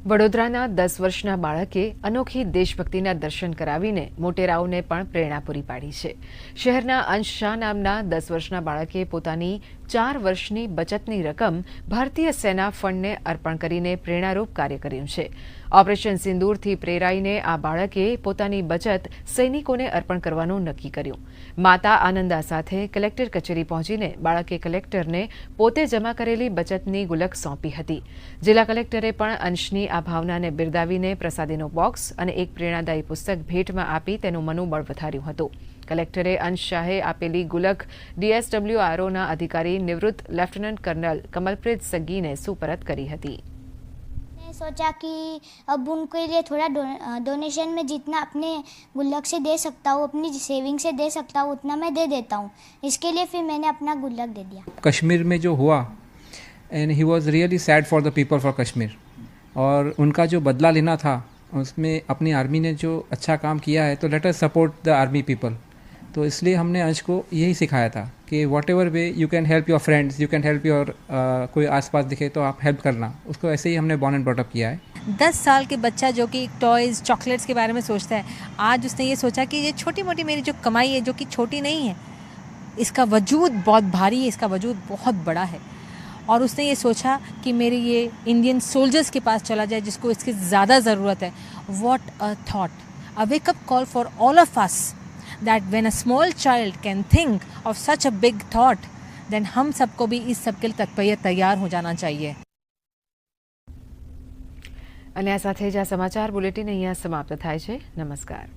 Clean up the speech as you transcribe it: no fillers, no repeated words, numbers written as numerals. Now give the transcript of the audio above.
વડોદરાના 10 વર્ષના બાળકે અનોખી દેશભક્તિના દર્શન કરાવીને મોટેરાઓને પણ પ્રેરણા પૂરી પાડી છે। શહેરના અંશ શાહ નામના 10 વર્ષના બાળકે પોતાની 4 વર્ષની બચતની રકમ ભારતીય સેના ફંડને અર્પણ કરીને પ્રેરણારૂપ કાર્ય કર્યું છે। ઓપરેશન સિંદૂરથી પ્રેરાઈને આ બાળકે પોતાની બચત સૈનિકોને અર્પણ કરવાનું નક્કી કર્યું। માતા આનંદા સાથે કલેક્ટર કચેરી પહોંચીને બાળકે કલેક્ટરને પોતે જમા કરેલી બચતની ગુલક સોંપી હતી। જિલ્લા કલેક્ટરે પણ અંશની આ ભાવનાને બિરદાવીને પ્રસાદીનો બોક્સ અને એક પ્રેરણાદાયી પુસ્તક ભેટમાં આપી તેનું મનોબળ વધાર્યું હતું। કલેક્ટરે અંશ શાહે આપેલી ગુલક DSWROના અધિकारी નિવૃત્ત લેફ્ટનન્ટ કર્નલ કમલપ્રીત સગ્ગીને સુપરત કરી હતી। सोचा कि अब उनके लिए थोड़ा डोनेशन में जितना अपने गुल्लक से दे सकता हूँ, अपनी सेविंग से दे सकता हूँ, उतना मैं दे देता हूँ। इसके लिए फिर मैंने अपना गुल्लक दे दिया। कश्मीर में जो हुआ and he was really sad for the people for Kashmir, और उनका जो बदला लेना था उसमें अपनी आर्मी ने जो अच्छा काम किया है तो let us support the army people. तो इसलिए हमने अंश को यही सिखाया था कि what ever way you can help your friends, you can help your कोई आसपास दिखे तो आप हेल्प करना। उसको ऐसे ही हमने बॉर्न एंड ब्रॉट अप किया है। 10 साल के बच्चा जो कि टॉयज़ चॉकलेट्स के बारे में सोचता है, आज उसने ये सोचा कि ये छोटी मोटी मेरी जो कमाई है, जो कि छोटी नहीं है, इसका वजूद बहुत भारी है, इसका वजूद बहुत बड़ा है। और उसने ये सोचा कि मेरे ये इंडियन सोल्जर्स के पास चला जाए जिसको इसकी ज़्यादा ज़रूरत है। What a thought, a wake up call for all of us that when a small child can think of such a big thought, then हम सबको भी इस सब के लिए तैयार हो जाना चाहिए। અને આ સાથે જ આ સમાચાર બુલેટિન અહીંયા સમાપ્ત થાય છે। નમસ્કાર।